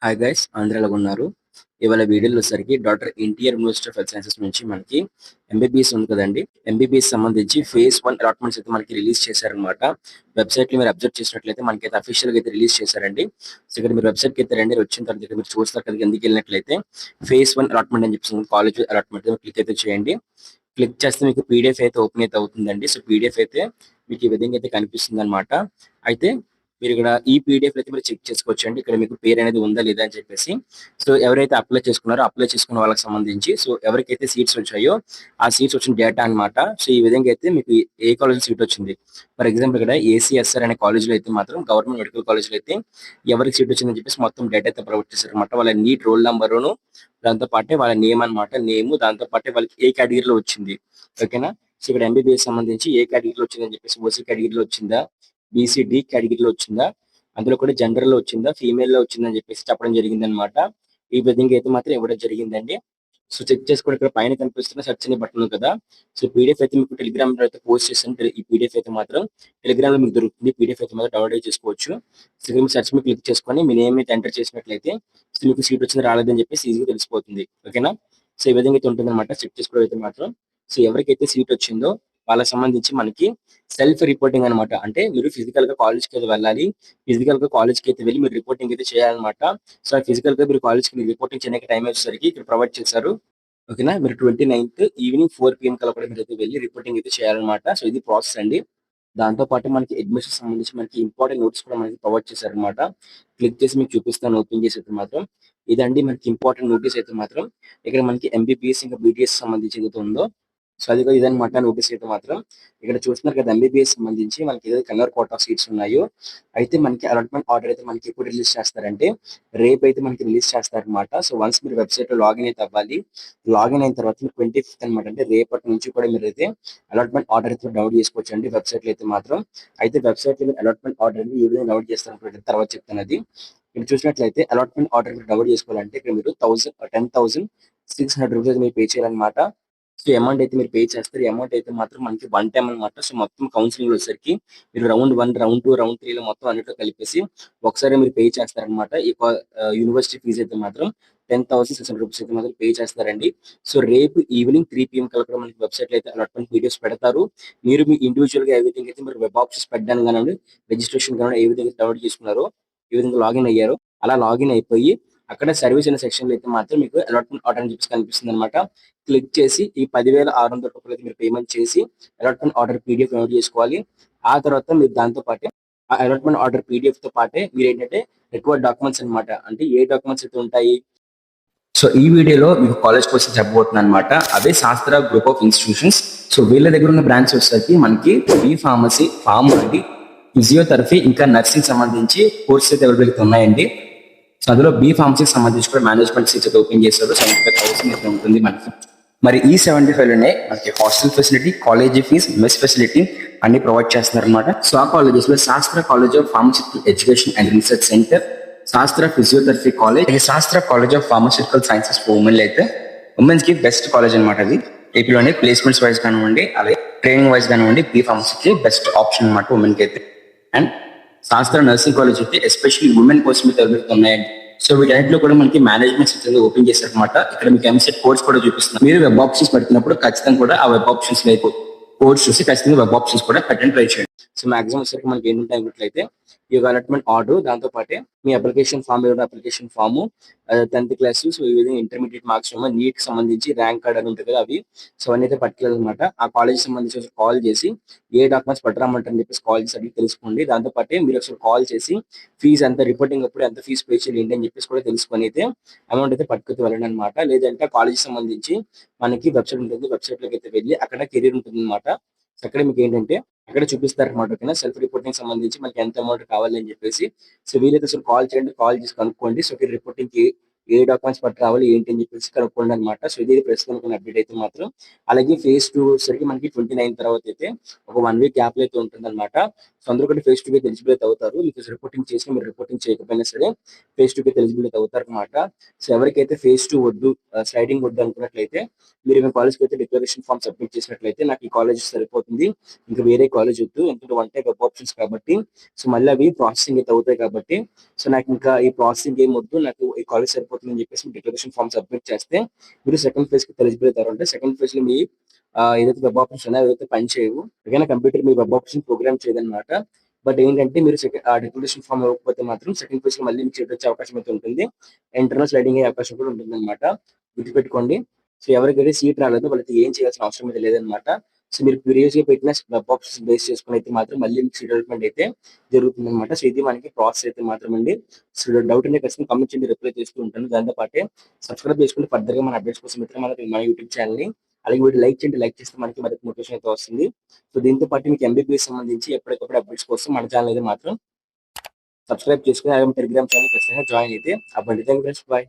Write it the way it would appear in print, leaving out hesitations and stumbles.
Hi guys, అందరూ ఎలాగున్నారు? ఇవాళ వీడియోలో వచ్చేసరికి doctor NTR university of health sciences నుంచి మనకి ఎంబీబీఎస్ ఉంది కదండి. ఎంబీబీఎస్ సంబంధించి ఫేజ్ 1 అలాట్మెంట్స్ అయితే మనకి రిలీజ్ చేశారనమాట. వెబ్సైట్ లో మీరు అబ్జర్వ్ చేసినట్లయితే మనకైతే అఫీషియల్ గా అయితే రిలీజ్ చేశారండి. సో ఇక్కడ మీరు వెబ్సైట్ కి అయితే రండి. వచ్చిన తర్వాత ఇక్కడ మీరు చూస్తారు కదా, ఎందుకు వెళ్ళినట్లయితే ఫేజ్ 1 అలాట్మెంట్ అని చెప్పేసి కాలేజ్ అలాట్మెంట్ క్లిక్ అయితే చేయండి. క్లిక్ చేస్తే మీకు పీడిఎఫ్ అయితే ఓపెన్ అయితే అవుతుందండి. సో పీడిఎఫ్ అయితే మీకు ఈ విధంగా అయితే కనిపిస్తుంది అనమాట. అయితే మీరు ఇక్కడ ఈ పీడిఎఫ్ అయితే మీరు చెక్ చేసుకోవచ్చు అండి. ఇక్కడ మీకు పేరు అనేది ఉందా లేదా అని చెప్పేసి. సో ఎవరైతే అప్లై చేసుకున్నారో అప్లై చేసుకున్న వాళ్ళకి సంబంధించి సో ఎవరికైతే సీట్స్ వచ్చాయో ఆ సీట్స్ వచ్చిన డేటా అన్నమాట. సో ఈ విధంగా అయితే మీకు ఏ కాలేజ్ సీట్ వచ్చింది, ఫర్ ఎగ్జాంపుల్ ఇక్కడ ఏసీఎస్ఆర్ అనే కాలేజ్ లో అయితే మాత్రం గవర్నమెంట్ మెడికల్ కాలేజ్ లో అయితే ఎవరికి సీట్ వచ్చిందని చెప్పేసి మొత్తం డేటా అయితే ప్రొవైడ్ చేశారు అనమాట. వాళ్ళ నీట్ రోల్ నంబరును, దాంతో పాటే వాళ్ళ నేమ్ అన్నమాట, నేమ్, దాంతో పాటే వాళ్ళకి ఏ కేటగిరీలో వచ్చింది. ఓకేనా. సో ఇక్కడ ఎంబీబీఎస్ సంబంధించి ఏ కేటగిరీలో వచ్చిందని చెప్పేసి, ఓసీ కేటగిరీలో వచ్చిందా, బీసీడీ కేటగిరీలో వచ్చిందా, అందులో కూడా జనరల్ లో వచ్చిందా, ఫీమేల్ లో వచ్చిందని చెప్పేసి చెప్పడం జరిగింది అనమాట. ఈ విధంగా అయితే మాత్రం ఇవ్వడం జరిగిందండి. సో చెక్ చేసుకోండి. ఇక్కడ పైన కనిపిస్తున్న సెర్చ్ అనే బటన్ ఉంది కదా. సో పీడిఎఫ్ అయితే మీకు టెలిగ్రామ్ లో అయితే పోస్ట్ చేస్తాను. ఈ పీడిఎఫ్ అయితే మాత్రం టెలిగ్రామ్ లో మీకు దొరుకుతుంది. పీడిఎఫ్ అయితే మాత్రం డౌన్లోడ్ చేసుకోవచ్చు. సో ఇక్కడ మీరు సెర్చ్ మీద క్లిక్ చేసుకొని మీ నేమ్ అయితే ఎంటర్ చేసినట్లయితే సో మీకు సీట్ వచ్చింది రాలేదని చెప్పేసి ఈజీగా తెలిసిపోతుంది. ఓకేనా. సో ఈ విధంగా అయితే ఉంటుంది అనమాట. చెక్ చేసుకోవడం అయితే మాత్రం సో ఎవరికైతే సీట్ వచ్చిందో వాళ్ళకి సంబంధించి మనకి సెల్ఫ్ రిపోర్టింగ్ అనమాట. అంటే మీరు ఫిజికల్ గా కాలేజ్ కి అయితే వెళ్ళాలి. ఫిజికల్ గా కాలేజ్ కి అయితే వెళ్ళి మీరు రిపోర్టింగ్ అయితే చేయాలన్నమాట. సో ఫిజికల్ గా మీరు కాలేజ్ కి రిపోర్టింగ్ చేయడానికి టైం వచ్చేసరికి ఇక్కడ ప్రొవైడ్ చేశారు. ఓకేనా. మీరు 29th ఈవినింగ్ 4 PM కల్లా కూడా మీరు అయితే వెళ్ళి రిపోర్టింగ్ అయితే చేయాలన్నమాట. సో ఇది ప్రాసెస్ అండి. దాంతో పాటు మనకి అడ్మిషన్ సంబంధించి మనకి ఇంపార్టెంట్ నోట్స్ కూడా మనకి ప్రొవైడ్ చేశారనమాట. క్లిక్ చేసి మీకు చూపిస్తాను. ఓపెన్ చేసి అయితే మాత్రం ఇదండి మనకి ఇంపార్టెంట్ నోటీస్ అయితే మాత్రం. ఇక్కడ మనకి ఎంబీబీఎస్ ఇంకా బీటీఎస్ సంబంధించి ఏదైతే ఉందో సో అది ఇదనమాట నోటీస్ అయితే మాత్రం. ఇక్కడ చూస్తున్నారు కదా, ఎంబీబీఎస్ సంబంధించి మనకి ఏదైతే కన్వర్ కోటా సీట్స్ ఉన్నాయో అయితే మనకి అలాట్మెంట్ ఆర్డర్ అయితే మనకి ఎప్పుడు రిలీజ్ చేస్తారంటే రేపు అయితే మనకి రిలీజ్ చేస్తారనమాట. సో వన్స్ మీరు వెబ్సైట్ లో లాగిన్ అయితే అవ్వాలి. లాగిన్ అయిన తర్వాత 25th అనమాట, అంటే రేపటి నుంచి కూడా మీరు అయితే అలాట్మెంట్ ఆర్డర్ అయితే డౌన్లోడ్ చేసుకోవచ్చు అండి వెబ్సైట్ లో అయితే మాత్రం. అయితే వెబ్సైట్ లో మీరు అలాట్మెంట్ ఆర్డర్ ఏ విధంగా డౌన్లోడ్ చేస్తారు తర్వాత చెప్తాను అది. ఇక్కడ చూసినట్లయితే అలాట్మెంట్ ఆర్డర్ మీరు డౌన్లోడ్ చేసుకోవాలంటే ఇక్కడ మీరు 10,600 రూపీస్ మీరు పే చేయాలన్నమాట. సో అమౌంట్ అయితే మీరు పే చేస్తారు. అమౌంట్ అయితే మాత్రం మనకి వన్ టైం అనమాట. సో మొత్తం కౌన్సిలింగ్ వచ్చేసరికి మీరు రౌండ్ 1, రౌండ్ 2, రౌండ్ 3 లో మొత్తం అన్నిట్లో కలిపేసి ఒకసారి మీరు పే చేస్తారనమాట. ఈ యూనివర్సిటీ ఫీజు అయితే మాత్రం 10,600 రూపీస్ అయితే మాత్రం పే చేస్తారండి. సో రేపు ఈవినింగ్ 3 PM కల్లా కూడా మనకి వెబ్సైట్ లో అయితే అలాట్మెంట్ వీడియోస్ పెడతారు. మీరు మీ ఇండివిజువల్ గా ఏ విధంగా అయితే మీరు వెబ్ ఆప్షన్స్ పెట్టడానికి కానీ రిజిస్ట్రేషన్ కానీ ఏ విధంగా డౌన్లోడ్ చేసుకున్నారో, ఏ విధంగా లాగిన్ అయ్యారో అలా లాగిన్ అయిపోయి అక్కడ సర్వీస్ అనే సెక్షన్ లో అయితే మాత్రం మీకు అలాట్మెంట్ ఆర్డర్ అని చెప్పేసి కనిపిస్తుంది అనమాట. క్లిక్ చేసి ఈ 10,600 రూపాయలు అయితే మీరు పేమెంట్ చేసి అలాట్మెంట్ ఆర్డర్ పీడిఎఫ్ డౌన్లోడ్ చేసుకోవాలి. ఆ తర్వాత మీరు దాంతో పాటే ఆ అలాట్మెంట్ ఆర్డర్ పీడిఎఫ్ తో పాటే మీరు ఏంటంటే రిక్వైర్డ్ డాక్యుమెంట్స్ అనమాట. అంటే ఏ డాక్యుమెంట్స్ అయితే ఉంటాయి. సో ఈ వీడియోలో మీకు కాలేజ్ కోసం చెప్పబోతున్నాను అనమాట. అదే శాస్త్ర గ్రూప్ ఆఫ్ ఇన్స్టిట్యూషన్స్. సో వీళ్ళ దగ్గర ఉన్న బ్రాంచ్ వచ్చేసరికి మనకి బి ఫార్మసీ, ఫార్మసీ, ఫిజియోథెరపీ ఇంకా నర్సింగ్ సంబంధించి కోర్సెస్ అయితే అవైలబుల్ ఉన్నాయండి. సో అందులో బి ఫార్మసీకి సంబంధించి కూడా మేనేజ్మెంట్ సీట్స్ అయితే ఓపెన్ చేశారు. 75,000 అయితే ఉంటుంది మనకి. మరి ఈ 75 లోనే మనకి hostel facility, college fees, mess facility అన్ని ప్రొవైడ్ చేస్తున్నారు అనమాట. సో ఆ కాలేజెస్ లో Sastra college of pharmaceutical education and research centre, Sastra physiotherapy college, Sastra college of pharmaceutical sciences for women అయితే ఉమెన్స్ కి బెస్ట్ కాలేజ్ అనమాట. అది ఏపీలోనే ప్లేస్మెంట్స్ వైజ్ కానివ్వండి, అలాగే ట్రైనింగ్ వైజ్ కానివ్వండి, బి ఫార్మసీకి బెస్ట్ ఆప్షన్ అనమాట ఉమెన్ కి అయితే. అండ్ శాస్త్ర నర్సింగ్ కాలేజ్ అయితే ఎస్పెషల్లీ ఉమెన్ కోసం అయితే అవైలబుల్ ఉన్నాయండి. సో వీటన్నిటిలో కూడా మనకి మేనేజ్మెంట్ సెక్షన్ ఓపెన్ చేశారు అనమాట. ఇక్కడ మీకు ఎంసెట్ కోర్స్ కూడా చూపిస్తున్నారు. మీరు వెబ్ ఆప్షన్స్ పెడుతున్నప్పుడు ఖచ్చితంగా కూడా ఆ వెబ్ ఆప్షన్స్ కోర్స్ చూసి ఖచ్చితంగా వెబ్ ఆప్షన్స్ కూడా పెట్టండి, ట్రై చేయండి. సో మాక్సిమం వచ్చరికి మనకి ఏంటంటే అన్నట్లయితే ఈ అలాట్మెంట్ ఆర్డర్, దాంతో పాటే మీ application form, application form, 10th class, so ఈ విధంగా ఇంటర్మీడియట్ మార్క్స్, నీట్ కి సంబంధించి ర్యాంక్ కార్డ్ అని ఉంటుంది కదా అవి. సో అవన్నీ అయితే పట్టుకెళ్ళాలి అనమాట. ఆ కాలేజ్ సంబంధించి కాల్ చేసి ఏ డాక్యుమెంట్స్ పట్టరామంటారని చెప్పేసి కాల్ చేసి అడిగి తెలుసుకోండి. దాంతో పాటే మీరు ఒకసారి కాల్ చేసి ఫీజు ఎంత, రిపోర్టింగ్ అప్పుడు ఎంత ఫీజు పే చేయాలి ఏంటి అని చెప్పేసి కూడా తెలుసుకొని అయితే అమౌంట్ అయితే పట్టుకుని వెళ్ళండి అనమాట. లేదంటే కాలేజ్ సంబంధించి మనకి వెబ్సైట్ ఉంటుంది. వెబ్సైట్ లోకి అయితే వెళ్ళి అక్కడ కెరీర్ ఉంటుంది అనమాట. అక్కడ మీకు ఏంటంటే అక్కడ చూపిస్తారు అనమాట. ఓకేనా. సెల్ఫ్ రిపోర్టింగ్ సంబంధించి మనకి ఎంత అమౌంట్ కావాలి అని చెప్పేసి. సో వీలైతే అసలు కాల్ చేయండి, కాల్ చేసి కనుక్కోండి. సో రిపోర్టింగ్ కి ఏ డాక్యుమెంట్స్ పట్టు రావాలి ఏంటి అని చెప్పేసి కనుక్కోండి అనమాట. సో ఇది ప్రస్తుతానికి అప్డేట్ అయితే మాత్రం. అలాగే ఫేజ్ 2 వచ్చేసరికి మనకి 29 తర్వాత అయితే ఒక 1 వీక్ గ్యాప్ అయితే ఉంటుందన్నమాట. సో అందరూ కూడా ఫేజ్ 2 కి ఎలిజిబుల్ అయితే అవుతారు. మీకు రిపోర్టింగ్ చేసినా మీరు రిపోర్టింగ్ చేయకపోయినా సరే ఫేజ్ 2 కి ఎలిజిబుల్ అయితే అవుతారన్నమాట. సో ఎవరికైతే ఫేజ్ 2 వద్దు, స్లైడింగ్ వద్దు అనుకున్నట్లయితే మీరు మీ కాలేజ్కి అయితే డిక్లరేషన్ ఫామ్ సబ్మిట్ చేసినట్లయితే నాకు ఈ కాలేజ్ సరిపోతుంది, ఇంకా వేరే కాలేజ్ వద్దు, ఎందుకంటే వన్ టైప్ వెబ్ ఆప్షన్స్ కాబట్టి సో మళ్ళీ అవి ప్రాసెసింగ్ అయితే అవుతాయి కాబట్టి సో నాకు ఇంకా ఈ ప్రాసెసింగ్ ఏం వద్దు, నాకు ఈ కాలేజ్ సరిపోతుంది అని చెప్పేసి డిక్లరేషన్ ఫామ్ సబ్మిట్ చేస్తే మీరు సెకండ్ ఫేజ్ కి ఎలిజిబుల్ అవుతారు. అంటే సెకండ్ ఫేజ్ లో మీ ఏదైతే వెబ్ ఆప్షన్స్ ఉన్నాయో ఏదైతే పని చేయవు, ఏదైనా కంప్యూటర్ మీ వెబ్ ఆప్షన్ ప్రోగ్రామ్ చేయదన్నమాట. బట్ ఏంటంటే మీరు ఆ డిక్లరేషన్ ఫామ్ ఇవ్వకపోతే మాత్రం సెకండ్ ఫేజ్ లో మళ్ళీ మీకు సీట్ వచ్చే అవకాశం అయితే ఉంటుంది, ఇంటర్నల్ స్లైడింగ్ అయ్యే అవకాశం కూడా ఉంటుంది అనమాట. గుర్తుపెట్టుకోండి. సో ఎవరికైతే సీట్ రాలేదో వాళ్ళకి ఏం చేయాల్సిన అవసరం అయితే లేదనమాట. సో మీరు ప్రీవియస్ గా పెట్టిన వెబ్ ఆప్షన్స్ బేస్ చేసుకుని అయితే మాత్రం మళ్ళీ మీకు సీట్ డెవలప్మెంట్ అయితే జరుగుతుంది అనమాట. సో ఇది మనకి ప్రాసెస్ అయితే మాత్రం అండి. సో డౌట్ ఉంటే ఖచ్చితంగా కామెంట్ చేయండి, రిప్లై చేస్తూ ఉంటాను. దాంతో పాటే సబ్స్క్రైబ్ చేసుకుంటే ఫర్దర్ గా మన అప్డేట్స్ కోసం అయితే మన యూట్యూబ్ ఛానల్ ని అలాగే వీడియో లైక్ చేయండి. లైక్ చేస్తే మనకి మరింత మోటివేషన్ అయితే వస్తుంది. సో దీంతో పాటు మీకు ఎంబీబీఎస్ సంబంధించి ఎప్పటికప్పుడు అప్డేట్స్ కోసం మన ఛానల్ అయితే మాత్రం సబ్స్క్రైబ్ చేసుకుని అలాగే టెలిగ్రామ్ ఛానల్ ఖచ్చితంగా జాయిన్ అయితే అవ్వండి. Thank you friends, bye.